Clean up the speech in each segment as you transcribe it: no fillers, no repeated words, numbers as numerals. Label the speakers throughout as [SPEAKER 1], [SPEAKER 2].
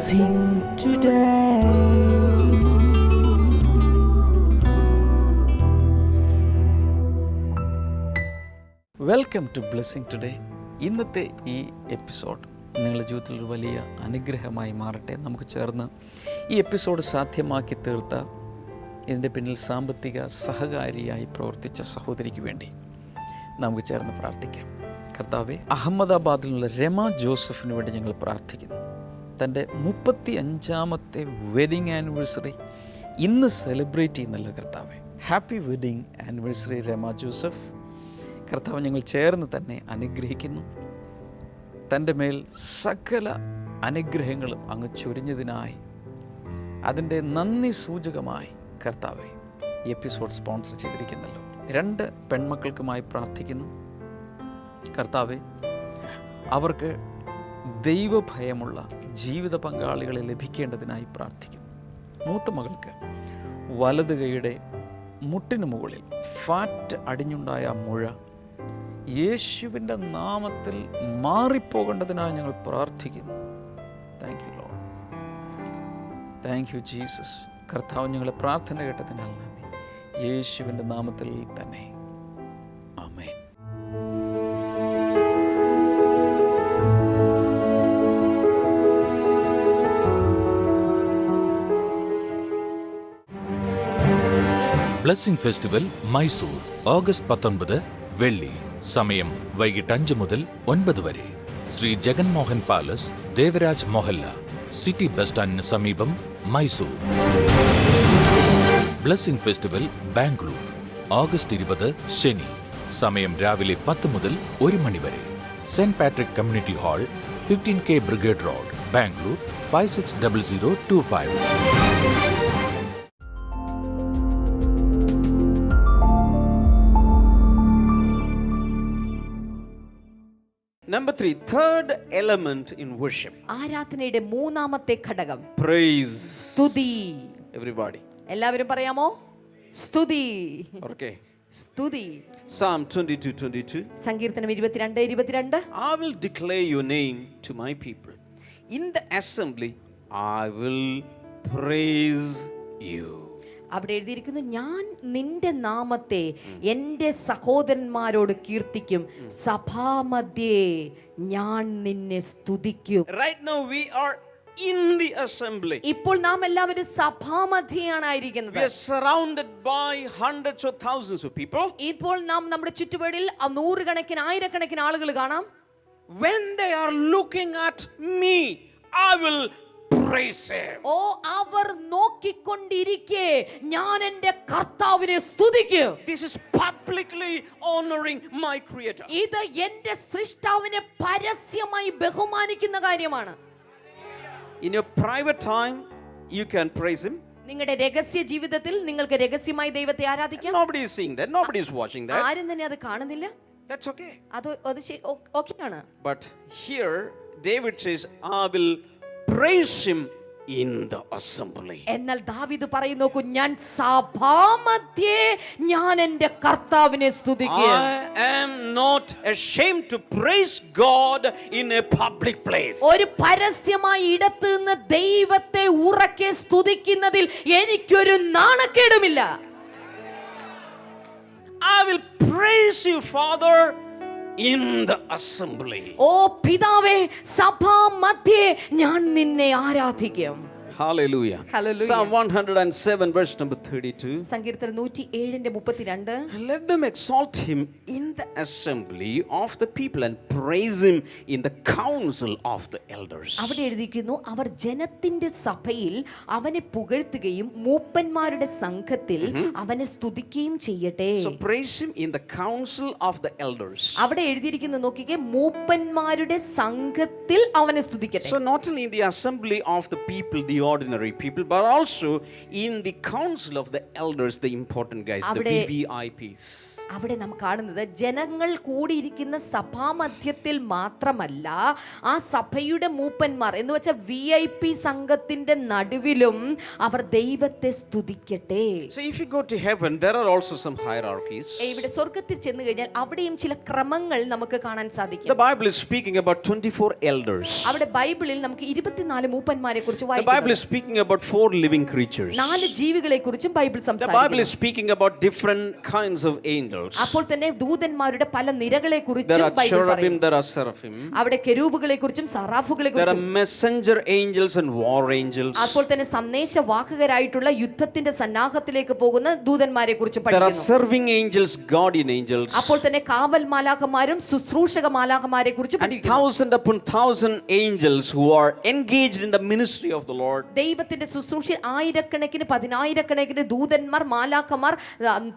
[SPEAKER 1] blessing today.
[SPEAKER 2] Welcome to blessing today. ഇന്നത്തെ ഈ episode നിങ്ങളുടെ ജീവിതത്തിൽ ഒരു വലിയ അനുഗ്രഹമായി മാറട്ടെ. നമുക്ക് ചേർന്ന് ഈ എപ്പിസോഡ് സാധ്യമാക്കി തീർത്ത ഇതിൻ്റെ പിന്നിൽ സാമ്പത്തിക സഹകാരിയായി പ്രവർത്തിച്ച സഹോദരിക്ക് വേണ്ടി നമുക്ക് ചേർന്ന് പ്രാർത്ഥിക്കാം. കർത്താവെ, അഹമ്മദാബാദിൽ നിന്നുള്ള രമ ജോസഫിന് വേണ്ടി ഞങ്ങൾ പ്രാർത്ഥിക്കുന്നു. തൻ്റെ 35ാമത്തെ വെഡിങ് ആനിവേഴ്സറി ഇന്ന് സെലിബ്രേറ്റ് ചെയ്യുന്നല്ലോ കർത്താവെ. Happy wedding anniversary Rama Joseph. കർത്താവ്, ഞങ്ങൾ ചേർന്ന് തന്നെ അനുഗ്രഹിക്കുന്നു. തൻ്റെ മേൽ സകല അനുഗ്രഹങ്ങളും അങ്ങ് ചൊരിഞ്ഞതിനായി അതിൻ്റെ നന്ദി സൂചകമായി കർത്താവെ ഈ എപ്പിസോഡ് സ്പോൺസർ ചെയ്തിരിക്കുന്നല്ലോ. 2 പെൺമക്കൾക്കുമായി പ്രാർത്ഥിക്കുന്നു. കർത്താവെ, അവർക്ക് ദൈവഭയമുള്ള ജീവിത പങ്കാളികളെ ലഭിക്കേണ്ടതിനായി പ്രാർത്ഥിക്കുന്നു. മൂത്ത മകൾക്ക് വലത് കൈയുടെ മുട്ടിന് മുകളിൽ ഫാറ്റ് അടിഞ്ഞുണ്ടായ മുഴ യേശുവിൻ്റെ നാമത്തിൽ മാറിപ്പോകേണ്ടതിനായി ഞങ്ങൾ പ്രാർത്ഥിക്കുന്നു. Thank you Lord, thank you Jesus. കർത്താവ്, ഞങ്ങളെ പ്രാർത്ഥന കേട്ടതിനാൽ നന്ദി. യേശുവിൻ്റെ നാമത്തിൽ തന്നെ ആമേൻ.
[SPEAKER 3] ബ്ലെസ്സിംഗ് ഫെസ്റ്റിവൽ മൈസൂർ ഓഗസ്റ്റ് 19 വെള്ളി. സമയം വൈകിട്ട് 5 മുതൽ 9 വരെ. Shri Jaganmohan palace, Devaraj Mohalla, city bus സ്റ്റാൻഡിന് സമീപം, Mysore. Blessing festival Bangalore August 20 ശനി. സമയം രാവിലെ 10 മുതൽ 1 മണി വരെ. Saint Patrick community hall, 15K brigade road, Bangalore 560025.
[SPEAKER 4] Number 3, third element in worship.
[SPEAKER 1] ആരാധനയുടെ മൂന്നാമത്തെ ഘടകം
[SPEAKER 4] Praise.
[SPEAKER 1] സ്തുതി.
[SPEAKER 4] Everybody.
[SPEAKER 1] എല്ലാവരും പറയാമോ? സ്തുതി.
[SPEAKER 4] Okay.
[SPEAKER 1] സ്തുതി.
[SPEAKER 4] Psalm 22:22.
[SPEAKER 1] സങ്കീർത്തനം 22:22.
[SPEAKER 4] I will declare your name to my people. In the assembly I will praise you.
[SPEAKER 1] അവിടെ എഴുതിയിരിക്കുന്നു, ഞാൻ നിന്റെ നാമത്തെ എൻ്റെ സഹോദരന്മാരോട് കീർത്തിക്കും, സഭാമധ്യേ ഞാൻ നിന്നെ സ്തുതിക്കും.
[SPEAKER 4] Right now we are in the assembly.
[SPEAKER 1] ഇപ്പോൾ നാം എല്ലാവരും സഭാമധ്യയാണ് ആയിരിക്കുന്നത്.
[SPEAKER 4] We are surrounded by hundreds of thousands of people.
[SPEAKER 1] ഇപ്പോൾ നാം നമ്മുടെ ചുറ്റുപാടിൽ 100 കണക്കിന് 1000 ആളുകൾ കാണാം.
[SPEAKER 4] When they are looking at me, I will praise him.
[SPEAKER 1] ഓ, അവർ നോക്കിക്കൊണ്ടിരിക്കെ ഞാൻ എൻ്റെ കർത്താവിനെ സ്തുതിക്കും.
[SPEAKER 4] This is publicly honoring my creator.
[SPEAKER 1] ഇത് എൻ്റെ സൃഷ്ടാവിനെ പരസ്യമായി ബഹുമാനിക്കുന്ന കാര്യമാണ്.
[SPEAKER 4] In your private time you can praise him.
[SPEAKER 1] നിങ്ങളുടെ രഹസ്യ ജീവിതത്തിൽ നിങ്ങൾക്ക് രഹസ്യമായി ദൈവത്തെ ആരാധിക്കാം.
[SPEAKER 4] Nobody is seeing that, nobody is watching that.
[SPEAKER 1] ആരും തന്നെ അത് കാണുന്നില്ല.
[SPEAKER 4] That's okay.
[SPEAKER 1] അത് ഓക്കെയാണ്.
[SPEAKER 4] But here David says, I will praise him in the assembly.
[SPEAKER 1] എന്നാൽ ദാവീദ് പറയുന്നു, ഞാൻ സഭാമധ്യേ ഞാൻ എൻ്റെ കർത്താവിനെ സ്തുതിക്കും.
[SPEAKER 4] I am not ashamed to praise God in a public place.
[SPEAKER 1] ഒരു പരസ്യമായ ഇടത്ത് നിന്ന് ദൈവത്തെ ഉറക്കെ സ്തുതിക്കുന്നതിൽ എനിക്കൊരു നാണക്കേടുമില്ല.
[SPEAKER 4] I will praise you, Father, in the assembly.
[SPEAKER 1] ഓ പിതാവേ, സഭാമധ്യേ ഞാൻ നിന്നെ ആരാധിക്കും.
[SPEAKER 4] Hallelujah.
[SPEAKER 1] Hallelujah.
[SPEAKER 4] Psalm 107 verse number 32.
[SPEAKER 1] സങ്കീർത്തനം 107:32.
[SPEAKER 4] Let them exalt him in the assembly of the people and praise him in the council of the elders.
[SPEAKER 1] അവിടെ എഴുതിയിരിക്കുന്നു, അവർ ജനത്തിന്റെ സഭയിൽ അവനെ പുകഴ്ത്തുകയും മൂപ്പന്മാരുടെ സംഘത്തിൽ അവനെ സ്തുതിക്കുകയും ചെയ്യട്ടെ.
[SPEAKER 4] So praise him in the council of the elders.
[SPEAKER 1] അവിടെ എഴുതിയിരിക്കുന്നു, നോക്കിക്കേ, മൂപ്പന്മാരുടെ സംഘത്തിൽ അവനെ സ്തുതിക്കട്ടെ.
[SPEAKER 4] So not only in the assembly of the people, the ordinary people, but also in the council of the elders, the important guys, the VVIPs.
[SPEAKER 1] അവിടെ നാം കാണുന്നത് ജനങ്ങൾ കൂടിയിരിക്കുന്ന സഭാമധ്യത്തിൽ മാത്രമല്ല, ആ സഭയുടെ മൂപ്പന്മാർ എന്ന് വെച്ചാൽ VIP സംഘത്തിന്റെ നടുവിലും അവർ ദൈവത്തെ സ്തുതിക്കട്ടെ.
[SPEAKER 4] So if you go to heaven, there are also some hierarchies.
[SPEAKER 1] ഇവിടെ സ്വർഗ്ഗത്തിൽ ചെന്ന് കഴിഞ്ഞാൽ അവിടെയും ചില ക്രമങ്ങൾ നമുക്ക് കാണാൻ സാധിക്കും.
[SPEAKER 4] The Bible is speaking about 24 elders.
[SPEAKER 1] അവിടെ ബൈബിളിൽ നമുക്ക് 24 മൂപ്പന്മാരെ കുറിച്ച്
[SPEAKER 4] The Bible is speaking about 4 living creatures.
[SPEAKER 1] 4 ജീവികളെ കുറിച്ചും ബൈബിൾ
[SPEAKER 4] The
[SPEAKER 1] സംസാരിക്കുന്നു.
[SPEAKER 4] Bible is speaking about different kinds of angels.
[SPEAKER 1] അപ്പോൾ തന്നെ ദൂതന്മാരുടെ പല നിരകളെ
[SPEAKER 4] There
[SPEAKER 1] കുറിച്ചും
[SPEAKER 4] are
[SPEAKER 1] ബൈബിൾ
[SPEAKER 4] cherubim,
[SPEAKER 1] പറയുന്നു.
[SPEAKER 4] there are seraphim.
[SPEAKER 1] അവിടെ കെരൂബുകളെ കുറിച്ചും സറാഫുകളെ
[SPEAKER 4] There are
[SPEAKER 1] കുറിച്ചും,
[SPEAKER 4] messenger angels and war angels.
[SPEAKER 1] അപ്പോൾ തന്നെ സന്ദേശവാഹകരായിട്ടുള്ള യുദ്ധത്തിന്റെ സന്നാഹത്തിലേക്ക് പോകുന്ന ദൂതന്മാരെ കുറിച്ചും
[SPEAKER 4] There are
[SPEAKER 1] പഠിക്കുന്നു.
[SPEAKER 4] serving angels, guardian angels.
[SPEAKER 1] അപ്പോൾ തന്നെ കാവൽ മാലാഖമാരും ശുശ്രൂഷക മാലാഖമാരെ കുറിച്ചും
[SPEAKER 4] And
[SPEAKER 1] പഠിക്കുന്നു.
[SPEAKER 4] 1,000 upon 1,000 angels who are engaged in the ministry of the Lord.
[SPEAKER 1] ദൈവത്തിന്റെ ശുശ്രൂഷയിൽ ആയിരക്കണക്കിന് പതിനായിരക്കണക്കിന് ദൂതന്മാർ മാലാഖമാർ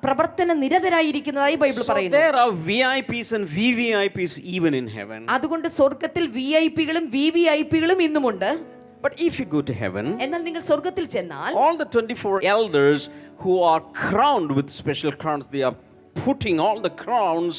[SPEAKER 1] പ്രവർത്തന നിരതരായിരിക്കുന്നതായി ബൈബിൾ
[SPEAKER 4] So
[SPEAKER 1] പറയുന്നു.
[SPEAKER 4] there are VIPs and VVIPs even in heaven.
[SPEAKER 1] അതുകൊണ്ട് സ്വർഗ്ഗത്തിൽ VIP-കളും VVIP-കളും ഇന്നുമുണ്ട്.
[SPEAKER 4] But if you go to heaven,
[SPEAKER 1] എന്നാൽ നിങ്ങൾ സ്വർഗ്ഗത്തിൽ ചെന്നാൽ
[SPEAKER 4] all the 24 elders who are crowned with special crowns, they are putting all the crowns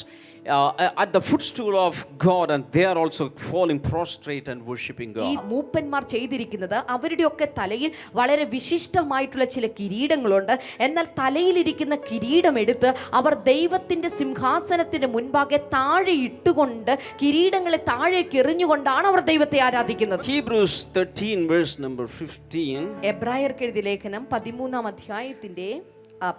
[SPEAKER 4] at the footstool of God, and they are also falling prostrate and worshiping
[SPEAKER 1] ഈ
[SPEAKER 4] God.
[SPEAKER 1] മൂപ്പന്മാർ ചെയ്തിരിക്കുന്നത് അവരുടെയൊക്കെ തലയിൽ വളരെ വിശിഷ്ടമായിട്ടുള്ള ചില കിരീടങ്ങളുണ്ട്. എന്നാൽ തലയിലിരിക്കുന്ന കിരീടം എടുത്ത് അവർ ദൈവത്തിന്റെ സിംഹാസനത്തിന് മുൻപാകെ താഴെ ഇട്ടുകൊണ്ട് കിരീടങ്ങളെ താഴേക്ക് എറിഞ്ഞുകൊണ്ടാണ് അവർ ദൈവത്തെ ആരാധിക്കുന്നത്.
[SPEAKER 4] Hebrews 13 verse number 15.
[SPEAKER 1] എബ്രായർക്ക് എഴുതിയ ലേഖനം 13-ാം അധ്യായത്തിന്റെ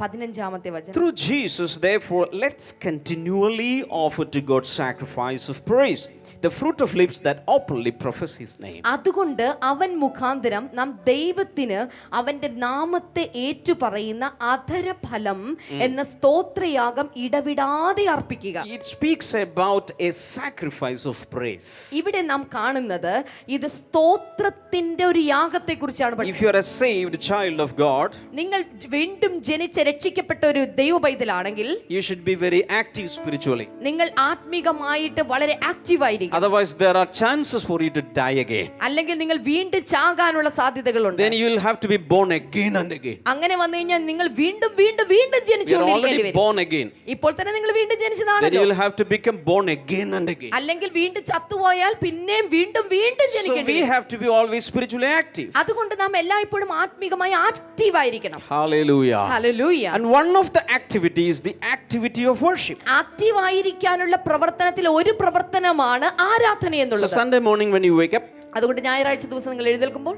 [SPEAKER 1] 15-ാമത്തെ വചനം.
[SPEAKER 4] Through Jesus, therefore, let's continually offer to God sacrifice of praise, the fruit of lips that openly profess his name.
[SPEAKER 1] അതുകൊണ്ട് അവൻ മുഖാന്തരം നാം ദൈവത്തിന് അവന്റെ നാമത്തെ ഏറ്റുപറയുന്ന അധരഫലം എന്ന സ്തോത്രയാഗം ഇടവിടാതെ അർപ്പിക്കുക.
[SPEAKER 4] It speaks about a sacrifice of praise.
[SPEAKER 1] ഇവിടെ നാം കാണുന്നത് ഇത് സ്തോത്രത്തിന്റെ ഒരു യാഗത്തെ കുറിച്ചാണ്.
[SPEAKER 4] If you are a saved child of God,
[SPEAKER 1] നിങ്ങൾ വീണ്ടും ജനിച്ച രക്ഷിക്കപ്പെട്ട ഒരു ദൈവ പൈതലാണെങ്കിൽ
[SPEAKER 4] you should be very active spiritually.
[SPEAKER 1] നിങ്ങൾ ആത്മീകമായിട്ട് വളരെ ആക്റ്റീവ് ആയിരിക്കും.
[SPEAKER 4] Otherwise, there are chances for you to die again.
[SPEAKER 1] അല്ലെങ്കിൽ നിങ്ങൾ വീണ്ടും ചാകാനുള്ള സാധ്യതകളുണ്ട്.
[SPEAKER 4] Then you will have to be born again and again.
[SPEAKER 1] അങ്ങനെ വന്നു കഴിഞ്ഞാൽ നിങ്ങൾ വീണ്ടും വീണ്ടും വീണ്ടും
[SPEAKER 4] You are
[SPEAKER 1] ജനിച്ചുകൊണ്ടിരിക്കേണ്ടി
[SPEAKER 4] already
[SPEAKER 1] വരും.
[SPEAKER 4] born again.
[SPEAKER 1] ഇപ്പോൾ തന്നെ നിങ്ങൾ വീണ്ടും
[SPEAKER 4] Then you
[SPEAKER 1] ജനിച്ചതാണല്ലോ.
[SPEAKER 4] will have to become born again and again.
[SPEAKER 1] അല്ലെങ്കിൽ വീണ്ടും ചത്തുപോയാൽ പിന്നെയും വീണ്ടും വീണ്ടും
[SPEAKER 4] So
[SPEAKER 1] ജനിക്കേണ്ടി
[SPEAKER 4] we
[SPEAKER 1] വരും.
[SPEAKER 4] have to be always spiritually active.
[SPEAKER 1] അതുകൊണ്ട് നാം എല്ലായ്പ്പോഴും ആത്മീകമായി ആക്റ്റീവ് ആയിരിക്കണം.
[SPEAKER 4] Hallelujah.
[SPEAKER 1] Hallelujah.
[SPEAKER 4] And one of the activity is the activity of worship.
[SPEAKER 1] Active ആയിരിക്കാനുള്ള പ്രവർത്തനത്തിൽ ഒരു പ്രവർത്തനമാണ് ആരാധന
[SPEAKER 4] So
[SPEAKER 1] എന്നുള്ളത്.
[SPEAKER 4] Sunday morning when you wake up,
[SPEAKER 1] അതുകൊണ്ട് ഞായറാഴ്ച ദിവസം നിങ്ങൾ എഴുന്നേൽക്കുമ്പോൾ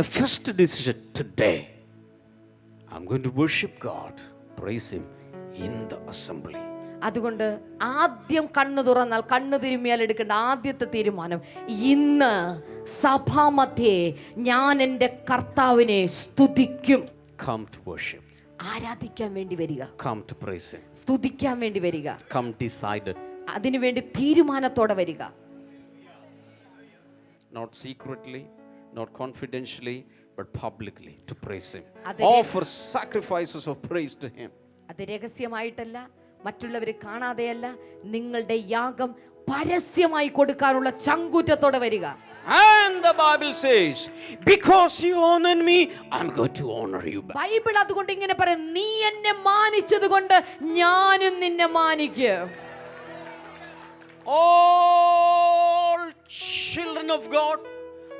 [SPEAKER 4] the first decision today, I'm going to worship God, praise him in the assembly.
[SPEAKER 1] അതുകൊണ്ട് ആദ്യം കണ്ണു തുറന്നാൽ കണ്ണു തിരുമ്മിയാൽ എടുക്കേണ്ട ആദ്യത്തെ തീരുമാനം, ഇന്ന് സഭാമധ്യേ ഞാൻ എൻ്റെ കർത്താവിനെ സ്തുതിക്കും.
[SPEAKER 4] Come to worship.
[SPEAKER 1] ആരാധിക്കാൻ വേണ്ടി വരിക,
[SPEAKER 4] Come to praise him.
[SPEAKER 1] സ്തുതിക്കാൻ വേണ്ടി വരിക,
[SPEAKER 4] Come decided.
[SPEAKER 1] അതിനുവേണ്ടി തീരുമാനത്തോടെ വരിക.
[SPEAKER 4] Not secretly, not confidentially, but publicly to praise him.
[SPEAKER 1] Adhe-
[SPEAKER 4] Offer sacrifices of praise to him.
[SPEAKER 1] അത് രഹസ്യമായിട്ടല്ല, മറ്റുള്ളവരെ കാണാതെയല്ല, നിങ്ങളുടെ യാഗം പരസ്യമായി കൊടുക്കാനുള്ള ചങ്കൂറ്റത്തോടെ വരിക.
[SPEAKER 4] And the Bible says, because you honored me, I'm going to honor you back.
[SPEAKER 1] Bible അതുകൊണ്ട് ഇങ്ങനെ പറയും, നീ എന്നെ മാനിച്ചത് കൊണ്ട് ഞാനും നിന്നെ മാനിക്കും.
[SPEAKER 4] All children of God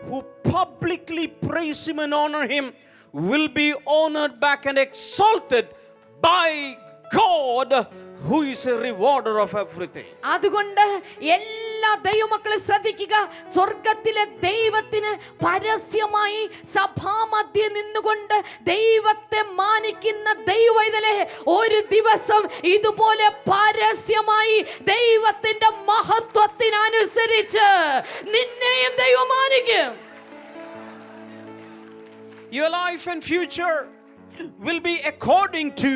[SPEAKER 4] who publicly praise him and honor him will be honored back and exalted by God, who is a rewarder of everything.
[SPEAKER 1] അതുകൊണ്ട് എല്ലാ ദൈവമക്കളെ ശ്രദ്ധിക്കുക, സ്വർഗത്തിലെ ദൈവത്തിന് പരസ്യമായി സഭാമധ്യേ നിന്നുകൊണ്ട് ദൈവത്തെ മാനിക്കുന്ന ദൈവവൈതലേ, ഒരു ദിവസം ഇതുപോലെ പരസ്യമായി ദൈവത്തിന്റെ മഹത്വത്തിനനുസരിച്ച് നിന്നെയും ദൈവം മാനിക്കും.
[SPEAKER 4] Your life and future will be according to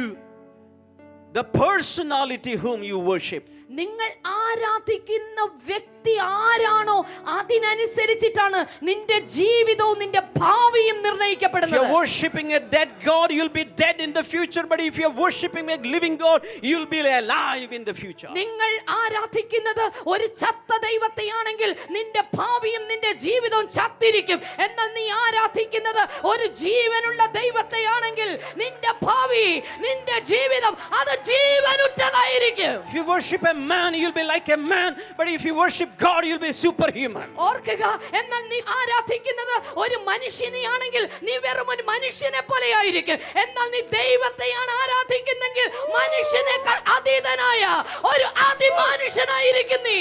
[SPEAKER 4] the personality whom you worship.
[SPEAKER 1] നിങ്ങൾ ആരാധിക്കുന്ന വ്യക്തി വ്യക്തി ആരാണോ അതിനനുസരിച്ചിട്ടാണ് നിന്റെ ജീവിതവും നിന്റെ ഭാവിയും
[SPEAKER 4] If you're
[SPEAKER 1] നിർണ്ണയിക്കപ്പെടുന്നത്.
[SPEAKER 4] worshiping a dead God, you'll be dead in the future. But if you're worshiping a living God, you'll be alive in the future.
[SPEAKER 1] നിങ്ങൾ ആരാധിക്കുന്നത് ഒരു ചത്ത ദൈവത്തെയാണെങ്കിൽ നിന്റെ ഭാവിയും നിന്റെ ജീവിതവും ചത്തിരിക്കും. എന്നാൽ നീ ആരാധിക്കുന്നത് ഒരു ജീവനുള്ള ദൈവത്തെയാണെങ്കിൽ നിന്റെ ഭാവി നിന്റെ ജീവിതം അത് ജീവനുറ്റതായിരിക്കും.
[SPEAKER 4] If you worship a man, you'll be like a man. But if you worship God, you'll be superhuman.
[SPEAKER 1] ഓർക്കുക, എന്നാൽ നീ ആരാധിക്കുന്നത് ഒരു മനുഷ്യനെയാണെങ്കിൽ നീ വെറും ഒരു മനുഷ്യനെ പോലെയായിരിക്കും. എന്നാൽ നീ ദൈവത്തെയാണ് ആരാധിക്കുന്നെങ്കിൽ മനുഷ്യനേക്കാൾ അതീതനായ ഒരു അതിമനുഷ്യനായിരിക്കും നീ.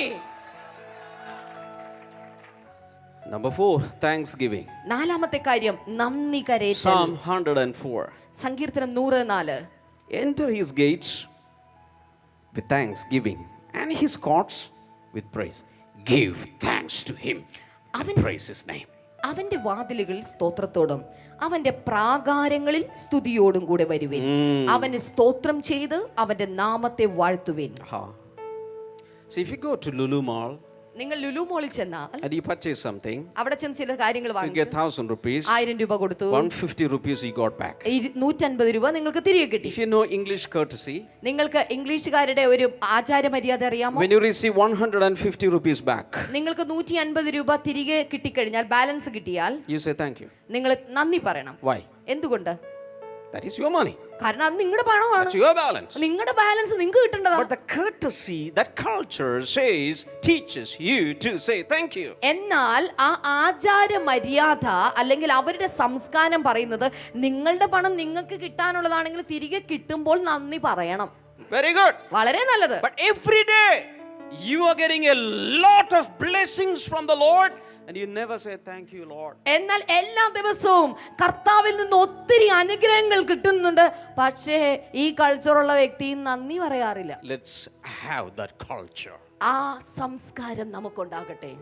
[SPEAKER 4] Number 4, thanksgiving.
[SPEAKER 1] നാലാമത്തെ കാര്യം നന്ദി കരേറ്റൽ.
[SPEAKER 4] Psalm 104.
[SPEAKER 1] സങ്കീർത്തനം 104.
[SPEAKER 4] Enter his gates with thanksgiving and his courts with praise. Give thanks to him and praise his name.
[SPEAKER 1] അവന്റെ വാതിലുകളിൽ സ്തോത്രത്തോടും അവന്റെ പ്രാകാരങ്ങളിൽ സ്തുതിയോടും കൂടെ വരുവിൻ. അവന് സ്തോത്രം ചെയ്ത് അവന്റെ നാമത്തെ വാഴ്ത്തുവിൻ.
[SPEAKER 4] So if you go to Lulu Mall
[SPEAKER 1] നിങ്ങൾ ലുലു മോളിൽ ചെന്നാൽ
[SPEAKER 4] and you purchase something,
[SPEAKER 1] അവിടെ ചെന്ന് ചില കാര്യങ്ങൾ
[SPEAKER 4] you get
[SPEAKER 1] വാങ്ങിച്ചു
[SPEAKER 4] 1,000 rupees.
[SPEAKER 1] 1000 രൂപ കൊടുത്തു,
[SPEAKER 4] 150 rupees you got back.
[SPEAKER 1] 150 രൂപ നിങ്ങൾക്ക് തിരികെ കിട്ടി.
[SPEAKER 4] If you know English courtesy,
[SPEAKER 1] നിങ്ങൾക്ക് ഇംഗ്ലീഷുകാരുടെ ഒരു ആചാരമര്യാദ അറിയാമോ?
[SPEAKER 4] when you receive 150 rupees back,
[SPEAKER 1] നിങ്ങൾക്ക് 150 രൂപ തിരികെ കിട്ടിക്കഴിഞ്ഞാൽ, ബാലൻസ് കിട്ടിയാൽ
[SPEAKER 4] you say thank you.
[SPEAKER 1] നിങ്ങൾ നന്ദി പറയണം.
[SPEAKER 4] Why?
[SPEAKER 1] എന്തുകൊണ്ട്?
[SPEAKER 4] That is your money.
[SPEAKER 1] കാരണം അത് നിങ്ങളുടെ പണമാണ്,
[SPEAKER 4] That's your balance.
[SPEAKER 1] നിങ്ങളുടെ ബാലൻസ് നിങ്ങൾക്ക് കിട്ടേണ്ടതാണ്.
[SPEAKER 4] But the courtesy, that culture teaches you to say thank you.
[SPEAKER 1] എന്നാൽ ആ ആചാര മര്യാദ അല്ലെങ്കിൽ അവരുടെ സംസ്കാരം പറയുന്നത് നിങ്ങളുടെ പണം നിങ്ങൾക്ക് കിട്ടാനുള്ളതാണെങ്കിൽ തിരികെ കിട്ടുമ്പോൾ നന്ദി പറയണം.
[SPEAKER 4] Very good.
[SPEAKER 1] വളരെ നല്ലത്.
[SPEAKER 4] But every day you are getting a lot of blessings from the Lord and you never say thank you, Lord.
[SPEAKER 1] എന്നാൽ എല്ലാ ദിവസവും കർത്താവിൽ നിന്ന് ഒത്തിരി അനുഗ്രഹങ്ങൾ കിട്ടുന്നുണ്ട്, പക്ഷേ ഈ കൾച്ചറുള്ള വ്യക്തി നന്ദി പറയാറില്ല.
[SPEAKER 4] Let's have that culture.
[SPEAKER 1] ആ സംസ്കാരം നമുക്കുണ്ടാകട്ടെ.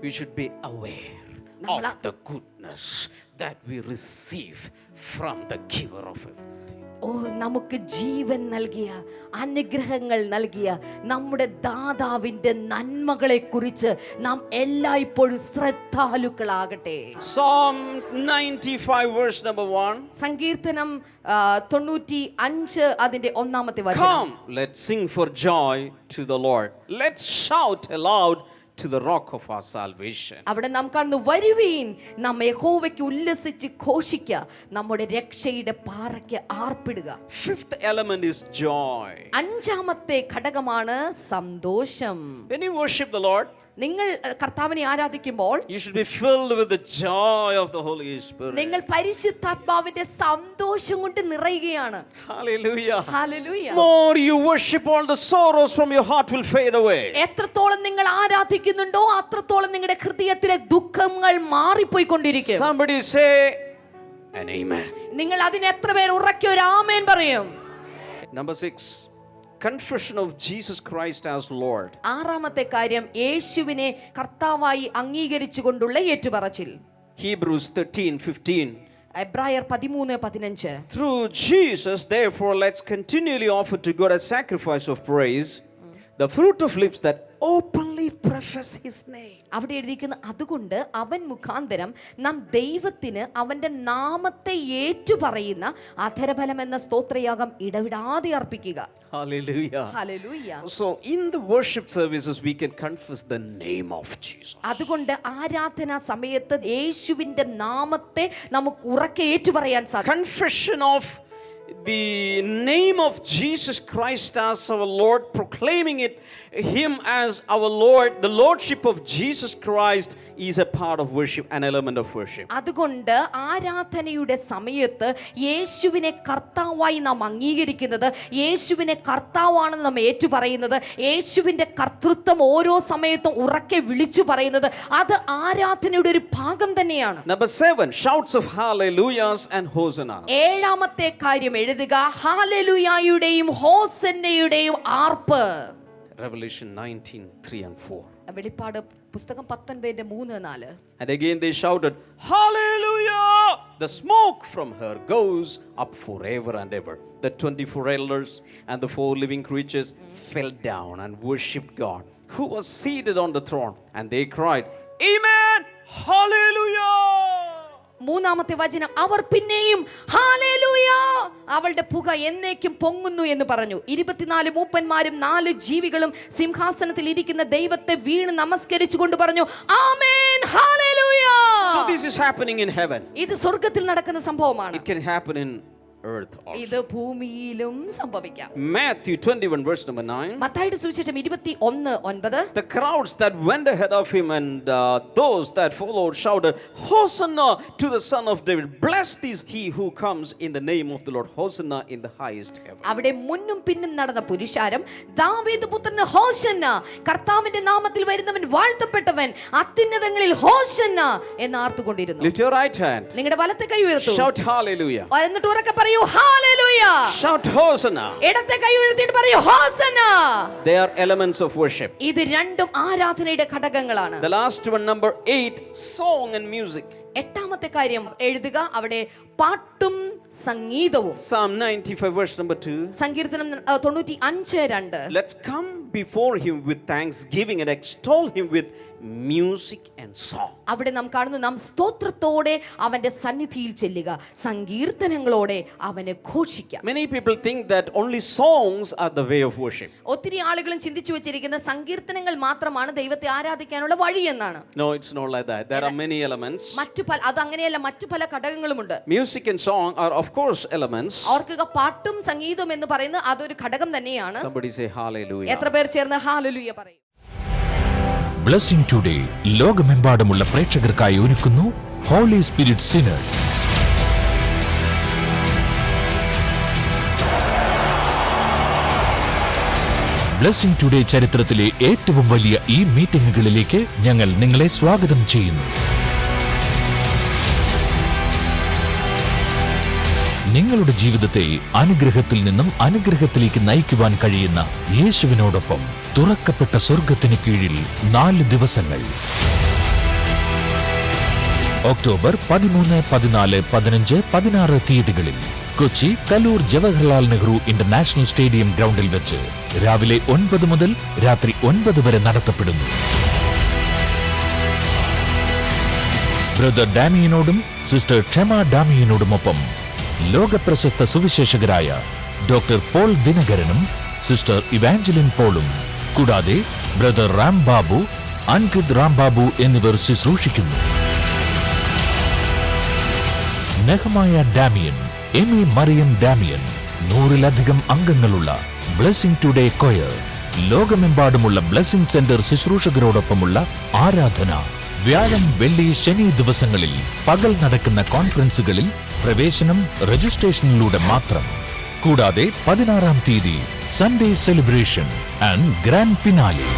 [SPEAKER 4] We should be aware of the goodness that we receive from the giver of everything.
[SPEAKER 1] ഓ, നമുക്ക് ജീവൻ നൽകിയ, അനുഗ്രഹങ്ങൾ നൽകിയ നമ്മുടെ ദാതാവിന്റെ നന്മകളെ കുറിച്ച് നാം എല്ലായ്പ്പോഴും ശ്രദ്ധാലുക്കളാകട്ടെ.
[SPEAKER 4] Psalm 95 verse number 1.
[SPEAKER 1] സങ്കീർത്തനം 95 അതിന്റെ 1-ാമത്തെ വചനം.
[SPEAKER 4] Come, let's sing for joy to the Lord. Let's shout aloud to the rock of our salvation.
[SPEAKER 1] അവിടെ നാം കാണുന്നു, വരുവീൻ നാം യഹോവയ്ക്ക് ഉല്ലസിച്ച് ഘോഷിക്കുക, നമ്മുടെ രക്ഷയുടെ പാറയ്ക്ക് ആർപ്പിടുക.
[SPEAKER 4] Fifth element is joy.
[SPEAKER 1] 5-ാമത്തെ ഘടകമാണ് സന്തോഷം.
[SPEAKER 4] When you worship the Lord,
[SPEAKER 1] നിങ്ങൾ കർത്താവിനെ ആരാധിക്കുമ്പോൾ
[SPEAKER 4] you should be filled with the joy of the Holy Spirit.
[SPEAKER 1] നിങ്ങൾ പരിശുദ്ധാത്മാവിന്റെ സന്തോഷം കൊണ്ട് നിറയുകയാണ്.
[SPEAKER 4] Hallelujah.
[SPEAKER 1] Hallelujah.
[SPEAKER 4] More you worship, all the sorrows from your heart will fade away.
[SPEAKER 1] എത്രത്തോളം നിങ്ങൾ ആരാധിക്കുന്നുണ്ടോ അത്രത്തോളം നിങ്ങളുടെ ഹൃദയത്തിലെ ദുഃഖങ്ങൾ മാറിപ്പോയിക്കൊണ്ടിരിക്കും.
[SPEAKER 4] Somebody say an amen.
[SPEAKER 1] നിങ്ങൾ അതിന് എത്ര പേർ ഉറക്കെ ഒരു ആമേൻ പറയും?
[SPEAKER 4] Number 6, confession of Jesus Christ as Lord.
[SPEAKER 1] 6-ാമത്തെ കാര്യം യേശുവിനെ കർത്താവായി അംഗീകരിച്ചുകൊണ്ടുള്ള ഏറ്റുപറച്ചിൽ.
[SPEAKER 4] Hebrews 13:15.
[SPEAKER 1] എബ്രായർ 13:15.
[SPEAKER 4] Through Jesus, therefore, let's continually offer to God a sacrifice of praise, the fruit of lips that openly profess his name.
[SPEAKER 1] അവിടെ എഴുതിയിരിക്കുന്ന, അതുകൊണ്ട് അവൻ മുഖാന്തരം നാം ദൈവത്തിന് അവന്റെ നാമത്തെ ഏറ്റുപറയുന്ന അധരഫലം എന്ന സ്തോത്രയാഗം ഇടവിടാതെ അർപ്പിക്കുക.
[SPEAKER 4] Hallelujah.
[SPEAKER 1] Hallelujah.
[SPEAKER 4] So in the worship services we can confess the name of Jesus.
[SPEAKER 1] അതുകൊണ്ട് ആരാധനാ സമയത്ത് യേശുവിന്റെ നാമത്തെ നമുക്ക് ഉറക്കെ ഏറ്റുപറയാൻ സാധിക്കും.
[SPEAKER 4] Confession of the name of Jesus Christ as our Lord, proclaiming him as our Lord, the lordship of Jesus Christ is a part of worship, an element of worship.
[SPEAKER 1] അതുകൊണ്ട് ആരാധനയുടെ സമയത്ത് യേശുവിനെ കർത്താവായി നാം അംഗീകരിക്കുന്നത്, യേശുവിനെ കർത്താവാണെന്ന് നാം ഏറ്റുപറയുന്നത്, യേശുവിന്റെ കർത്തൃത്വം ഓരോ സമയത്തും ഉറക്കെ വിളിച്ചു പറയുന്നത്, അത് ആരാധനയുടെ ഒരു ഭാഗം തന്നെയാണ്.
[SPEAKER 4] Number 7, shouts of hallelujahs and hosannas.
[SPEAKER 1] 7-ാമത്തെ കാര്യം എഴുതുക, ഹല്ലേലൂയായുടെയും ഹോസന്നയുടെയും ആർപ്പ്.
[SPEAKER 4] Revelation 19:3 and 4.
[SPEAKER 1] വെളിപ്പാട് പുസ്തകം 19:3-4.
[SPEAKER 4] And again they shouted, Hallelujah! The smoke from her goes up forever and ever. The 24 elders and the 4 living creatures fell down and worshipped God, who was seated on the throne. And they cried, Amen! Hallelujah!
[SPEAKER 1] മൂന്നാമത്തെ വചനം, അവർ പിന്നെയും hallelujah, അവളുടെ പുക എന്നേക്കും പൊങ്ങുന്നു എന്ന് പറഞ്ഞു. 24 മൂപ്പന്മാരും 4 ജീവികളും സിംഹാസനത്തിൽ ഇരിക്കുന്ന ദൈവത്തെ വീണ് നമസ്കരിച്ചുകൊണ്ട് പറഞ്ഞു, ആമേൻ, hallelujah.
[SPEAKER 4] So this is happening in heaven.
[SPEAKER 1] ഇത് സ്വർഗ്ഗത്തിൽ നടക്കുന്ന സംഭവമാണ്.
[SPEAKER 4] It can happen in earth also.
[SPEAKER 1] ഇത് ഭൂമിയിലും സംഭവിക്കാം.
[SPEAKER 4] Matthew 21 verse number 9.
[SPEAKER 1] മത്തായിയുടെ സുവിശേഷം 21:9.
[SPEAKER 4] The crowds that went ahead of him and those that followed shouted, Hosanna to the Son of David. Blessed is he who comes in the name of the Lord. Hosanna in the highest heaven.
[SPEAKER 1] അവിടെ മുന്നും പിന്നും നടന്ന പുരുഷാരം, ദാവീദ് പുത്രന് ഹോശന്ന, കർത്താവിന്റെ നാമത്തിൽ വരുന്നവൻ വാഴ്ത്തപ്പെട്ടവൻ, അത്യുന്നതങ്ങളിൽ ഹോശന്ന എന്ന് ആർത്തുകൊണ്ടിരുന്നു.
[SPEAKER 4] Lift your right hand.
[SPEAKER 1] നിങ്ങളുടെ വലത്തെ കൈ ഉയർത്തൂ.
[SPEAKER 4] Shout hallelujah.
[SPEAKER 1] എന്നിട്ട് ഉറക്കെ പറയൂ ഹല്ലേലൂയ.
[SPEAKER 4] Shout Hosanna.
[SPEAKER 1] ഇടത്തെ കൈ ഉയർത്തിയിട്ട് പറയൂ ഹോസന്ന.
[SPEAKER 4] They are elements of worship.
[SPEAKER 1] ഇത് രണ്ടും ആരാധനയുടെ ഘടകങ്ങളാണ്.
[SPEAKER 4] The last one, number 8, song and music.
[SPEAKER 1] എട്ടാമത്തെ കാര്യം എഴുതുക, അവിടെ പാട്ടും സംഗീതവും.
[SPEAKER 4] Psalm 95 verse number 2.
[SPEAKER 1] സങ്കീർത്തനം 95:2.
[SPEAKER 4] Let's come before him with thanksgiving and extol him with music and song.
[SPEAKER 1] അവിടെ നാം കാണുന്നു, നാം സ്തോത്രത്തോടെ അവന്റെ സന്നിധിയിൽ ചെല്ലുക, സങ്കീർത്തനങ്ങളോടെ അവനെ ഘോഷിക്കാം.
[SPEAKER 4] Many people think that only songs are the way of worship.
[SPEAKER 1] ഒത്തിരി ആളുകളും ചിന്തിച്ചു വെച്ചിരിക്കുന്ന സങ്കീർത്തനങ്ങൾ മാത്രമാണ് ദൈവത്തെ ആരാധിക്കാനുള്ള വഴി എന്നാണ്.
[SPEAKER 4] No, it's not like that. There are many elements.
[SPEAKER 1] അതങ്ങനെയല്ല, മറ്റു പല ഘടകങ്ങളുമുണ്ട്.
[SPEAKER 4] Music and song are of course elements.
[SPEAKER 1] ഓർക്കുക, പാട്ടും സംഗീതവും എന്ന് പറയുന്നത് അതൊരു ഘടകം തന്നെയാണ്.
[SPEAKER 4] Somebody say hallelujah.
[SPEAKER 1] എത്ര പേർ ചേർന്ന് ഹല്ലേലൂയ പറയും?
[SPEAKER 3] ബ്ലെസ്സിംഗ് ടുഡേ ലോകമെമ്പാടുമുള്ള പ്രേക്ഷകർക്കായി ഒരുക്കുന്നു Holy Spirit Synod. Blessing today ചരിത്രത്തിലെ ഏറ്റവും വലിയ ഈ മീറ്റിംഗുകളിലേക്ക് ഞങ്ങൾ നിങ്ങളെ സ്വാഗതം ചെയ്യുന്നു. നിങ്ങളുടെ ജീവിതത്തെ അനുഗ്രഹത്തിൽ നിന്നും അനുഗ്രഹത്തിലേക്ക് നയിക്കുവാൻ കഴിയുന്ന യേശുവിനോടൊപ്പം തുറക്കപ്പെട്ട സ്വർഗത്തിന് കീഴിൽ 4 ദിവസങ്ങൾ. ഒക്ടോബർ 13, 14, 15, 16 തീയതികളിൽ കൊച്ചി കലൂർ ജവഹർലാൽ നെഹ്റു ഇന്റർനാഷണൽ സ്റ്റേഡിയം ഗ്രൗണ്ടിൽ വെച്ച് രാവിലെ 9 മുതൽ രാത്രി 9 വരെ നടത്തപ്പെടുന്നു. ബ്രദർ ഡാമിയനോടും സിസ്റ്റർ ക്ഷമ ഡാമിയനോടുമൊപ്പം ലോകപ്രശസ്ത സുവിശേഷകരായ ഡോക്ടർ പോൾ ദിനകരനും സിസ്റ്റർ ഇവാഞ്ചലിൻ പോളും കൂടാതെ ബ്രദർ റാം ബാബു, അൻകിത് റാം ബാബു എന്നിവർ ശുശ്രൂഷിക്കുന്നു. Nehama Damien, Amy Mariam Damien, 100-ലധികം അംഗങ്ങളുള്ള ബ്ലെസ്സിംഗ് ടുഡേ കൊയർ, ലോകമെമ്പാടുമുള്ള ബ്ലെസ്സിംഗ് സെന്റർ ശുശ്രൂഷകരോടൊപ്പമുള്ള ആരാധന. വ്യാഴം, വെള്ളി, ശനി ദിവസങ്ങളിൽ പകൽ നടക്കുന്ന കോൺഫറൻസുകളിൽ പ്രവേശനം രജിസ്ട്രേഷനിലൂടെ മാത്രം. കൂടാതെ 16-ാം തീയതി Sunday celebration and grand finale.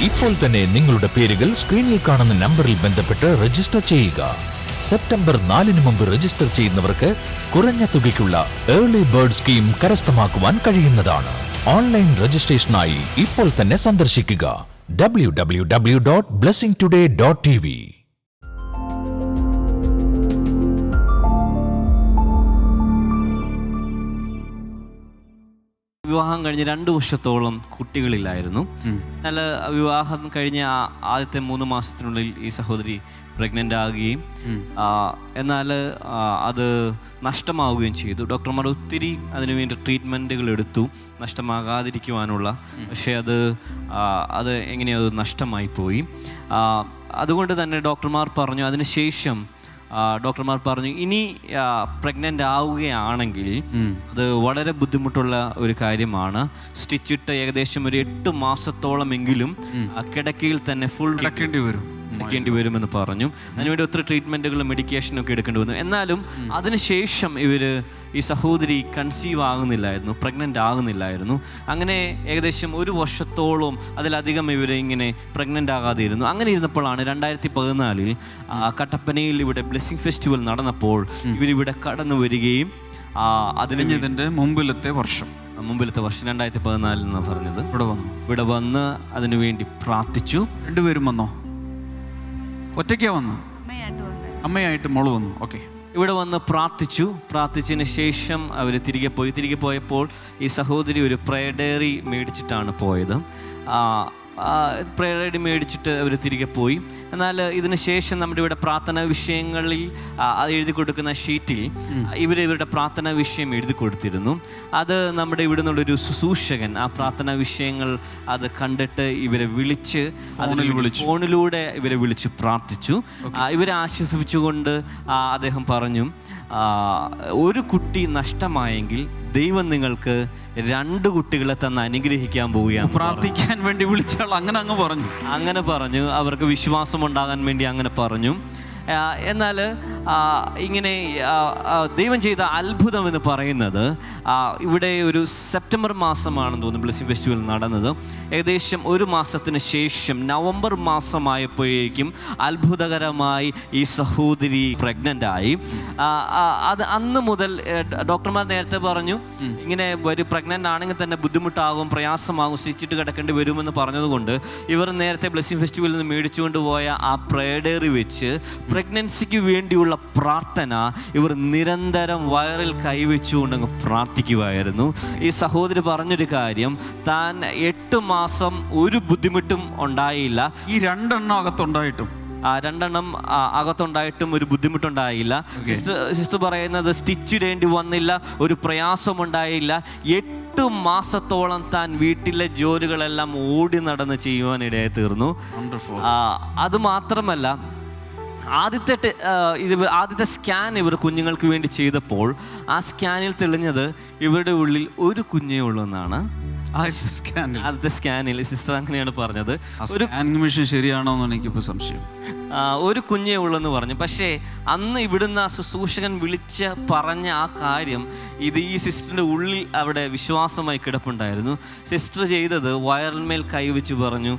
[SPEAKER 3] ഇപ്പോൾ തന്നെ നിങ്ങളുടെ പേരുകൾ സ്ക്രീനിൽ കാണുന്ന നമ്പറിൽ ബന്ധപ്പെട്ട് രജിസ്റ്റർ ചെയ്യുക. സെപ്റ്റംബർ 4-ന് മുമ്പ് രജിസ്റ്റർ ചെയ്യുന്നവർക്ക് കുറഞ്ഞ തുകയ്ക്കുള്ള ഏർലി ബേർഡ് സ്കീം കരസ്ഥമാക്കുവാൻ കഴിയുന്നതാണ്. ഓൺലൈൻ രജിസ്ട്രേഷനായി ഇപ്പോൾ തന്നെ സന്ദർശിക്കുക www.blessingtoday.tv.
[SPEAKER 5] വിവാഹം കഴിഞ്ഞ് 2 വർഷത്തോളം കുട്ടികളില്ലായിരുന്നു. എന്നാൽ വിവാഹം കഴിഞ്ഞ ആദ്യത്തെ 3 മാസത്തിനുള്ളിൽ ഈ സഹോദരി പ്രഗ്നൻ്റ് ആകുകയും എന്നാൽ അത് നഷ്ടമാവുകയും ചെയ്തു. ഡോക്ടർമാർ ഒത്തിരി അതിനുവേണ്ടി ട്രീറ്റ്മെൻറ്റുകൾ എടുത്തു നഷ്ടമാകാതിരിക്കുവാനുള്ള. പക്ഷേ അത് എങ്ങനെയോ നഷ്ടമായി പോയി. അതുകൊണ്ട് തന്നെ ഡോക്ടർമാർ പറഞ്ഞു, അതിനുശേഷം ഡോക്ടർമാർ പറഞ്ഞു, ഇനി പ്രഗ്നൻ്റ് ആവുകയാണെങ്കിൽ അത് വളരെ ബുദ്ധിമുട്ടുള്ള ഒരു കാര്യമാണ്. സ്റ്റിച്ചിട്ട് ഏകദേശം ഒരു 8 മാസത്തോളമെങ്കിലും കിടക്കയിൽ തന്നെ ഫുൾ എടുക്കേണ്ടി വരുമെന്ന് പറഞ്ഞു. അതിനുവേണ്ടി ഒത്തിരി ട്രീറ്റ്മെൻറ്റുകളും മെഡിക്കേഷനൊക്കെ എടുക്കേണ്ടി വന്നു. എന്നാലും അതിനുശേഷം ഈ സഹോദരി കൺസീവ് ആകുന്നില്ലായിരുന്നു, പ്രഗ്നൻ്റ് ആകുന്നില്ലായിരുന്നു. അങ്ങനെ ഏകദേശം 1 വർഷത്തോളം അതിലധികം ഇങ്ങനെ പ്രഗ്നൻ്റ് ആകാതെ ഇരുന്നു. അങ്ങനെ ഇരുന്നപ്പോഴാണ് 2014 കട്ടപ്പനയിൽ ഇവിടെ ബ്ലെസ്സിംഗ് ഫെസ്റ്റിവൽ നടന്നപ്പോൾ ഇവരിവിടെ കടന്നു വരികയും
[SPEAKER 6] അതിൻ്റെ മുമ്പിലത്തെ വർഷം
[SPEAKER 5] മുമ്പിലത്തെ വർഷം 2014 എന്നാണ് പറഞ്ഞത്.
[SPEAKER 2] ഇവിടെ
[SPEAKER 5] വന്ന് അതിനു വേണ്ടി പ്രാർത്ഥിച്ചു.
[SPEAKER 2] രണ്ടുപേരും വന്നോ? ഒറ്റയ്ക്കാ വന്നു? അമ്മയായിട്ട് മോള് വന്നു. ഓക്കെ.
[SPEAKER 5] ഇവിടെ വന്ന് പ്രാർത്ഥിച്ചതിന് ശേഷം അവർ തിരികെ പോയപ്പോൾ ഈ സഹോദരി ഒരു പ്രയർ ഡയറി മേടിച്ചിട്ടാണ് പോയത്. പ്രയർ ഡയറി മേടിച്ചിട്ട് അവർ തിരികെ പോയി. എന്നാൽ ഇതിന് ശേഷം നമ്മുടെ ഇവിടെ പ്രാർത്ഥനാ വിഷയങ്ങളിൽ അത് എഴുതി കൊടുക്കുന്ന ഷീറ്റിൽ ഇവരുടെ പ്രാർത്ഥനാ വിഷയം എഴുതി കൊടുത്തിരുന്നു. അത് നമ്മുടെ ഇവിടെ നിന്നുള്ളൊരു ശുശ്രൂഷകൻ ആ പ്രാർത്ഥനാ വിഷയങ്ങൾ അത് കണ്ടിട്ട് ഇവരെ ഫോണിലൂടെ ഇവരെ വിളിച്ച് പ്രാർത്ഥിച്ചു. ഇവരെ ആശ്വസിപ്പിച്ചുകൊണ്ട് അദ്ദേഹം പറഞ്ഞു, ഒരു കുട്ടി നഷ്ടമായെങ്കിൽ ദൈവം നിങ്ങൾക്ക് 2 കുട്ടികളെ തന്ന് അനുഗ്രഹിക്കാൻ പോവുകയാണ്.
[SPEAKER 2] പ്രാർത്ഥിക്കാൻ വേണ്ടി വിളിച്ചാൽ അങ്ങനെ
[SPEAKER 5] പറഞ്ഞു. അവർക്ക് വിശ്വാസം ഉണ്ടാകാൻ വേണ്ടി അങ്ങനെ പറഞ്ഞു. എന്നാൽ ഇങ്ങനെ ദൈവം ചെയ്ത അത്ഭുതം എന്ന് പറയുന്നത് ഇവിടെ ഒരു സെപ്റ്റംബർ മാസമാണെന്ന് തോന്നുന്നു ബ്ലെസ്സിംഗ് ഫെസ്റ്റിവൽ നടന്നത്. ഏകദേശം 1 മാസത്തിന് ശേഷം നവംബർ മാസമായപ്പോഴേക്കും അത്ഭുതകരമായി ഈ സഹോദരി പ്രഗ്നൻ്റ് ആയി. അത് അന്ന് മുതൽ ഡോക്ടർമാർ നേരത്തെ പറഞ്ഞു ഇങ്ങനെ പ്രഗ്നൻ്റ് ആണെങ്കിൽ തന്നെ ബുദ്ധിമുട്ടാകും, പ്രയാസമാകും, സ്റ്റിച്ചിട്ട് കിടക്കേണ്ടി വരുമെന്ന് പറഞ്ഞതുകൊണ്ട് ഇവർ നേരത്തെ ബ്ലെസ്സിംഗ് ഫെസ്റ്റിവലിൽ നിന്ന് മേടിച്ചുകൊണ്ട് പോയ ആ പ്രയർ ഡയറി വെച്ച് പ്രഗ്നൻസിക്ക് വേണ്ടിയുള്ള പ്രാർത്ഥന ഇവർ നിരന്തരം വയറിൽ കൈവച്ചുകൊണ്ടങ്ങ് പ്രാർത്ഥിക്കുമായിരുന്നു. ഈ സഹോദരി പറഞ്ഞൊരു കാര്യം, താൻ 8 മാസം ഒരു ബുദ്ധിമുട്ടും ഉണ്ടായില്ല.
[SPEAKER 2] ഈ 2 അകത്തുണ്ടായിട്ടും
[SPEAKER 5] 2 അകത്തുണ്ടായിട്ടും ഒരു ബുദ്ധിമുട്ടുണ്ടായില്ല. സിസ്റ്റർ പറയുന്നത് സ്റ്റിച്ച് ഇടേണ്ടി വന്നില്ല, ഒരു പ്രയാസമുണ്ടായില്ല. 8 മാസത്തോളം താൻ വീട്ടിലെ ജോലികളെല്ലാം ഓടി നടന്ന് ചെയ്യുവാനിടയായി തീർന്നു. അതുമാത്രമല്ല, ആദ്യത്തെ സ്കാൻ ഇവർ കുഞ്ഞുങ്ങൾക്ക് വേണ്ടി ചെയ്തപ്പോൾ ആ സ്കാനിൽ തെളിഞ്ഞത് ഇവരുടെ ഉള്ളിൽ ഒരു കുഞ്ഞേ ഉള്ളൂ എന്നാണ്. ആദ്യത്തെ സ്കാനിൽ സിസ്റ്റർ അങ്ങനെയാണ് പറഞ്ഞത്.
[SPEAKER 2] ശരിയാണോ എന്നാണ് എനിക്കിപ്പോൾ സംശയം.
[SPEAKER 5] ഒരു കുഞ്ഞേ ഉള്ളെന്ന് പറഞ്ഞു. പക്ഷേ അന്ന് ഇവിടുന്ന് ശുശ്രൂഷകൻ വിളിച്ച് പറഞ്ഞ ആ കാര്യം ഇത് ഈ സിസ്റ്ററിൻ്റെ ഉള്ളിൽ അവിടെ വിശ്വാസമായി കിടപ്പുണ്ടായിരുന്നു. സിസ്റ്റർ ചെയ്തത് വയറിന്മേൽ കൈവച്ച് പറഞ്ഞു.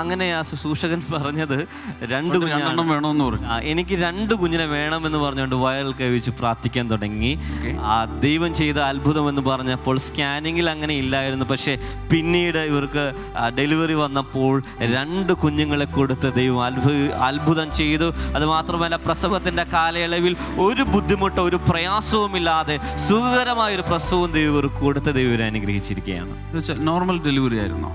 [SPEAKER 5] അങ്ങനെ ആ ശുശ്രൂഷകൻ പറഞ്ഞത് 2 കുഞ്ഞാണ് വേണമെന്ന് പറഞ്ഞു. എനിക്ക് 2 കുഞ്ഞിനെ വേണമെന്ന് പറഞ്ഞുകൊണ്ട് വയറിൽ കൈവച്ച് പ്രാർത്ഥിക്കാൻ തുടങ്ങി. ദൈവം ചെയ്ത അത്ഭുതം എന്ന് പറഞ്ഞപ്പോൾ സ്കാനിങ്ങിൽ അങ്ങനെ ഇല്ലായിരുന്നു. പക്ഷേ പിന്നീട് ഇവർക്ക് ഡെലിവറി വന്നപ്പോൾ 2 കുഞ്ഞുങ്ങളെ കൊടുത്ത് ദൈവം അത്ഭുതം ചെയ്തു. അതുമാത്രമല്ല, പ്രസവത്തിൻ്റെ കാലയളവിൽ ഒരു ബുദ്ധിമുട്ടോ ഒരു പ്രയാസവുമില്ലാതെ സുഖകരമായൊരു പ്രസവവും ദൈവം കൊടുത്ത ദൈവം അനുഗ്രഹിച്ചിരിക്കുകയാണ്.
[SPEAKER 2] നോർമൽ ഡെലിവറി ആയിരുന്നോ?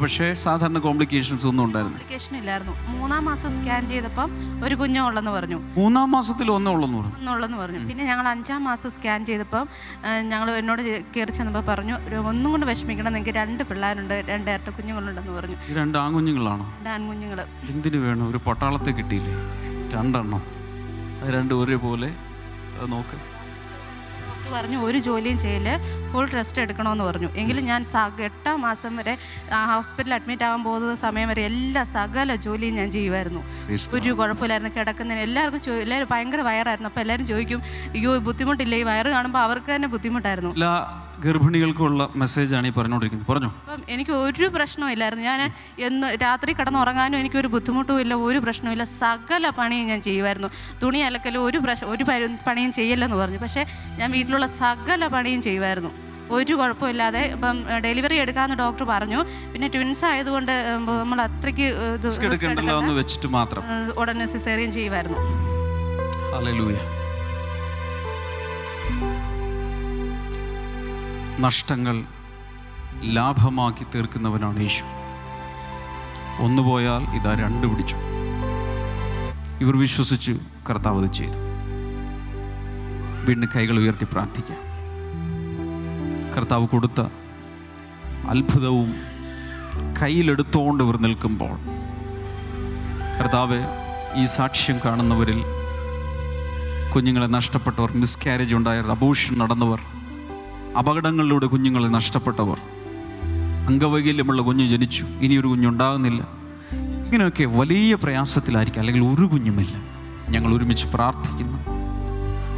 [SPEAKER 2] പക്ഷേ സാധാരണ കോംപ്ലിക്കേഷൻസ് ഒന്നും
[SPEAKER 6] ഇല്ലായിരുന്നു. 3-ാം മാസം സ്കാൻ ചെയ്തപ്പം ഒരു കുഞ്ഞേ ഉള്ളെന്ന് പറഞ്ഞു.
[SPEAKER 2] 3-ാം മാസത്തിൽ ഒന്നുള്ളെന്ന്
[SPEAKER 6] പറഞ്ഞു. പിന്നെ ഞങ്ങൾ 5-ാം മാസം സ്കാൻ ചെയ്തപ്പം എന്നോട് കയറി ചെന്നപ്പോൾ പറഞ്ഞു, ഒന്നും കൊണ്ട് വിഷമിക്കണം, നിങ്ങൾക്ക് 2 പിള്ളേരുണ്ട്, 2 ഇരട്ട കുഞ്ഞുങ്ങളുണ്ടെന്ന് പറഞ്ഞു.
[SPEAKER 2] 2 ആൺകുഞ്ഞുങ്ങളാണോ?
[SPEAKER 6] 2 ആൺകുഞ്ഞുങ്ങൾ.
[SPEAKER 2] എന്തിനു വേണം? ഒരു പട്ടാളത്തെ കിട്ടിയില്ലേ 2 എണ്ണം? അത് 2 ഒരേപോലെ നോക്ക്
[SPEAKER 6] പറഞ്ഞു. ഒരു ജോലിയും ചെയ്യല്, ഫുൾ റെസ്റ്റ് എടുക്കണമെന്ന് പറഞ്ഞു. എങ്കിലും ഞാൻ 8-ാം മാസം വരെ ഹോസ്പിറ്റലിൽ അഡ്മിറ്റ് ആകാൻ പോകുന്ന സമയം വരെ സകല ജോലിയും ഞാൻ ചെയ്യുമായിരുന്നു. ഒരു കുഴപ്പമില്ലായിരുന്നു. കിടക്കുന്നതിന് എല്ലാവരും ഭയങ്കര വയറായിരുന്നു. അപ്പോൾ എല്ലാവരും ചോദിക്കും, അയ്യോ ബുദ്ധിമുട്ടില്ല, ഈ വയറ് കാണുമ്പോൾ അവർക്ക് തന്നെ ബുദ്ധിമുട്ടായിരുന്നു.
[SPEAKER 2] ഗർഭിണികൾക്കുള്ള മെസ്സേജാണ് ഈ പറഞ്ഞുകൊണ്ടിരിക്കുന്നത്. പറഞ്ഞു.
[SPEAKER 6] അപ്പം എനിക്ക് ഒരു പ്രശ്നവും ഇല്ലായിരുന്നു. ഞാൻ രാത്രി കിടന്നുറങ്ങാനും എനിക്കൊരു ബുദ്ധിമുട്ടും ഇല്ല, ഒരു പ്രശ്നവും ഇല്ല. സകല പണിയും ഞാൻ ചെയ്യുമായിരുന്നു. തുണി അലക്കലും ഒരു പണിയും ചെയ്യല്ലെന്ന് പറഞ്ഞു. പക്ഷേ ഞാൻ വീട്ടിലുള്ള സകല പണിയും ചെയ്യുമായിരുന്നു, ഒരു കുഴപ്പമില്ലാതെ. ഇപ്പം ഡെലിവറി എടുക്കാമെന്ന് ഡോക്ടർ പറഞ്ഞു. പിന്നെ ട്വിൻസ് ആയതുകൊണ്ട് നമ്മൾ അത്രയ്ക്ക്
[SPEAKER 2] വെച്ചിട്ട് മാത്രം
[SPEAKER 6] ഉടനെ സിസേറിയൻ ചെയ്യുമായിരുന്നു.
[SPEAKER 2] ഹല്ലേലൂയ. നഷ്ടങ്ങൾ ലാഭമാക്കി തീർക്കുന്നവനാണ് യേശു. 1 പോയാൽ ഇതാ 2 പിടിച്ചു. ഇവർ വിശ്വസിച്ചു, കർത്താവ് അത് ചെയ്തു. വീണ്ടും കൈകൾ ഉയർത്തി പ്രാർത്ഥിക്കാം. കർത്താവ് കൊടുത്ത അത്ഭുതവും കയ്യിലെടുത്തുകൊണ്ട് ഇവർ നിൽക്കുമ്പോൾ, കർത്താവ് ഈ സാക്ഷ്യം കാണുന്നവരിൽ കുഞ്ഞുങ്ങളെ നഷ്ടപ്പെട്ടവർ, മിസ്കാരേജ് ഉണ്ടായവർ, അബോർഷൻ നടന്നവർ, അപകടങ്ങളിലൂടെ കുഞ്ഞുങ്ങളെ നഷ്ടപ്പെട്ടവർ, അംഗവൈകല്യമുള്ള കുഞ്ഞ് ജനിച്ചു, ഇനിയൊരു കുഞ്ഞുണ്ടാകുന്നില്ല, ഇങ്ങനെയൊക്കെ വലിയ പ്രയാസത്തിലായിരിക്കും, അല്ലെങ്കിൽ ഒരു കുഞ്ഞുമില്ല. ഞങ്ങൾ ഒരുമിച്ച് പ്രാർത്ഥിക്കുന്നു.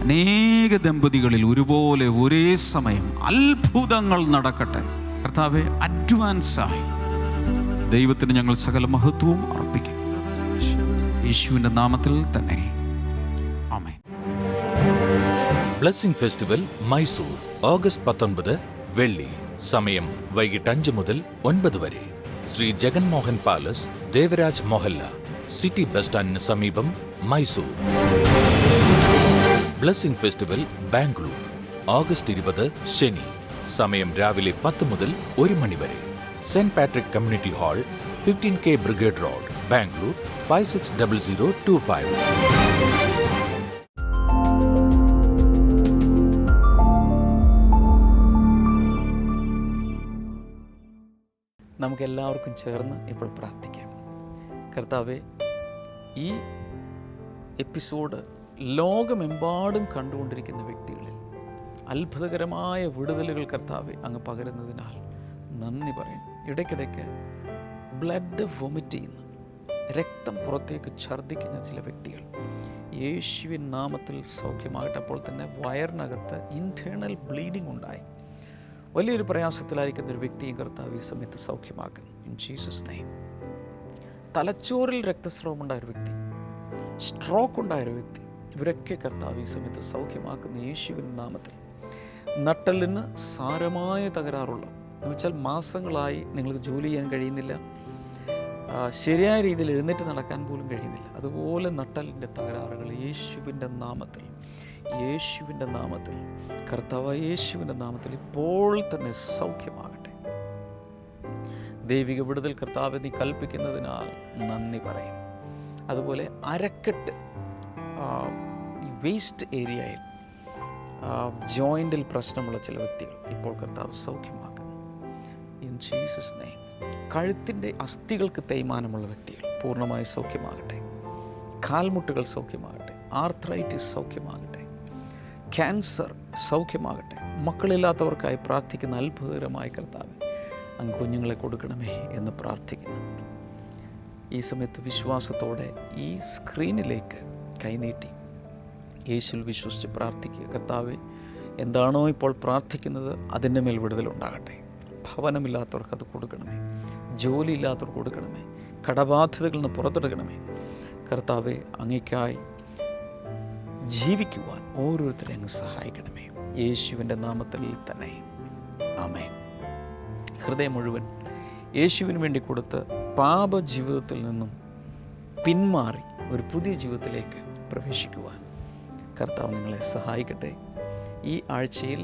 [SPEAKER 2] അനേക ദമ്പതികളിൽ ഒരുപോലെ ഒരേ സമയം അത്ഭുതങ്ങൾ നടക്കട്ടെ. കർത്താവെ, അഡ്വാൻസായി ദൈവത്തിന് ഞങ്ങൾ സകല മഹത്വവും അർപ്പിക്കുന്നു. യേശുവിൻ്റെ നാമത്തിൽ തന്നെ ആമേൻ.
[SPEAKER 3] ബ്ലെസ്സിംഗ് ഫെസ്റ്റിവൽ മൈസൂർ ഓഗസ്റ്റ് 19, വെള്ളി സമയം വൈകിട്ട് 5 മുതൽ 9 വരെ. Shri Jaganmohan palace, Devaraj Mohalla, city bus സ്റ്റാൻഡിന് സമീപം, Mysore. Blessing festival Bangalore August 20 ശനി. സമയം രാവിലെ 10 മുതൽ 1 മണി വരെ. Saint Patrick community hall, 15K brigade road, Bangalore 560025.
[SPEAKER 7] നമുക്കെല്ലാവർക്കും ചേർന്ന് ഇപ്പോൾ പ്രാർത്ഥിക്കാം. കർത്താവെ, ഈ എപ്പിസോഡ് ലോകമെമ്പാടും കണ്ടുകൊണ്ടിരിക്കുന്ന വ്യക്തികളിൽ അത്ഭുതകരമായ വിടുതലുകൾ കർത്താവെ അങ്ങ് പകരുന്നതിനാൽ നന്ദി പറയും. ഇടയ്ക്കിടയ്ക്ക് ബ്ലഡ് വൊമിറ്റ് ചെയ്യുന്ന, രക്തം പുറത്തേക്ക് ഛർദ്ദിക്കുന്ന ചില വ്യക്തികൾ യേശുവിൻ നാമത്തിൽ സൗഖ്യമാകട്ടെ. അപ്പോൾ തന്നെ വയറിനകത്ത് ഇൻറ്റേർണൽ ബ്ലീഡിംഗ് ഉണ്ടായി വലിയൊരു പ്രയാസത്തിലായിരിക്കുന്ന ഒരു വ്യക്തിയും കർത്താവ് ഈ സമയത്ത് സൗഖ്യമാക്കുന്നു. In Jesus name. തലച്ചോറിൽ രക്തസ്രാവം ഉണ്ടായ ഒരു വ്യക്തി, സ്ട്രോക്ക് ഉണ്ടായ ഒരു വ്യക്തി, ഇവരൊക്കെ കർത്താവ് ഈ സമയത്ത് സൗഖ്യമാക്കുന്ന യേശുവിൻ നാമത്തിൽ. നട്ടലിന് സാരമായ തകരാറുള്ള, എന്ന് വെച്ചാൽ മാസങ്ങളായി നിങ്ങൾക്ക് ജോലി ചെയ്യാൻ കഴിയുന്നില്ല, ശരിയായ രീതിയിൽ എഴുന്നേറ്റ് നടക്കാൻ പോലും കഴിയുന്നില്ല, അതുപോലെ നട്ടലിൻ്റെ തകരാറുകൾ യേശുവിൻ്റെ നാമത്തിൽ, യേശുവിൻ്റെ നാമത്തിൽ, കർത്താവ് യേശുവിൻ്റെ നാമത്തിൽ ഇപ്പോൾ തന്നെ സൗഖ്യമാകട്ടെ. ദൈവിക വിടുതൽ കർത്താവ് നീ കൽപ്പിക്കുന്നതിനാൽ നന്ദി പറയുന്നു. അതുപോലെ അരക്കെട്ട്, വേസ്റ്റ് ഏരിയയിൽ ജോയിൻറ്റിൽ പ്രശ്നമുള്ള ചില വ്യക്തികൾ ഇപ്പോൾ കർത്താവ് സൗഖ്യമാക്കുന്നു. In Jesus name. കഴുത്തിൻ്റെ അസ്ഥികൾക്ക് തേയ്മാനമുള്ള വ്യക്തികൾ പൂർണ്ണമായി സൗഖ്യമാകട്ടെ. കാൽമുട്ടുകൾ സൗഖ്യമാകട്ടെ. ആർത്രൈറ്റിസ് സൗഖ്യമാകട്ടെ. ക്യാൻസർ സൗഖ്യമാകട്ടെ. മക്കളില്ലാത്തവർക്കായി പ്രാർത്ഥിക്കുന്ന അത്ഭുതകരമായ കർത്താവ് അങ്ങ് കുഞ്ഞുങ്ങളെ കൊടുക്കണമേ എന്ന് പ്രാർത്ഥിക്കുന്നു. ഈ സമയത്ത് വിശ്വാസത്തോടെ ഈ സ്ക്രീനിലേക്ക് കൈനീട്ടി യേശുവിൽ വിശ്വസിച്ച് പ്രാർത്ഥിക്കുക. കർത്താവെ, എന്താണോ ഇപ്പോൾ പ്രാർത്ഥിക്കുന്നത് അതിൻ്റെ മേൽ വിടുതലുണ്ടാകട്ടെ. ഭവനമില്ലാത്തവർക്ക് അത് കൊടുക്കണമേ. ജോലിയില്ലാത്തവർക്ക് കൊടുക്കണമേ. കടബാധ്യതകളിൽ നിന്ന് പുറത്തെടുക്കണമേ. കർത്താവെ, അങ്ങേക്കായി ജീവിക്കുവാൻ ഓരോരുത്തരെ അങ്ങ് സഹായിക്കണമേ. യേശുവിൻ്റെ നാമത്തിൽ തന്നെ ആമേൻ. ഹൃദയം മുഴുവൻ യേശുവിന് വേണ്ടി കൊടുത്ത് പാപജീവിതത്തിൽ നിന്നും പിന്മാറി ഒരു പുതിയ ജീവിതത്തിലേക്ക് പ്രവേശിക്കുവാൻ കർത്താവ് നിങ്ങളെ സഹായിക്കട്ടെ. ഈ ആഴ്ചയിൽ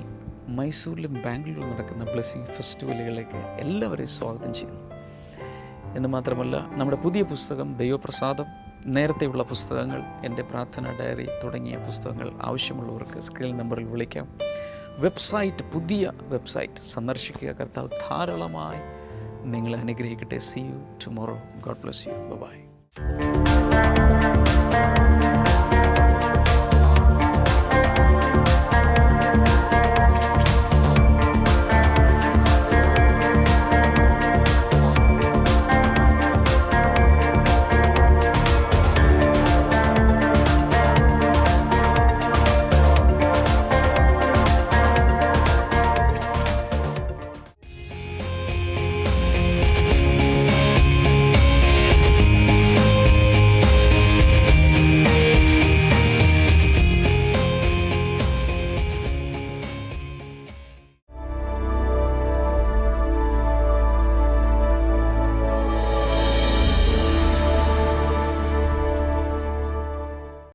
[SPEAKER 7] മൈസൂരിലും ബാംഗ്ലൂരിലും നടക്കുന്ന ബ്ലെസ്സിംഗ് ഫെസ്റ്റിവലുകളിലേക്ക് എല്ലാവരെയും സ്വാഗതം ചെയ്യുന്നു. എന്ന് മാത്രമല്ല, നമ്മുടെ പുതിയ പുസ്തകം ദൈവപ്രസാദം, നേരത്തെയുള്ള പുസ്തകങ്ങൾ, എൻ്റെ പ്രാർത്ഥന ഡയറി തുടങ്ങിയ പുസ്തകങ്ങൾ ആവശ്യമുള്ളവർക്ക് സ്ക്രീൻ നമ്പറിൽ വിളിക്കാം. വെബ്സൈറ്റ്, പുതിയ വെബ്സൈറ്റ് സന്ദർശിക്കുക. കർത്താവ് ധാരാളമായി നിങ്ങളെ അനുഗ്രഹിക്കട്ടെ. See you tomorrow. God bless you. Bye-bye.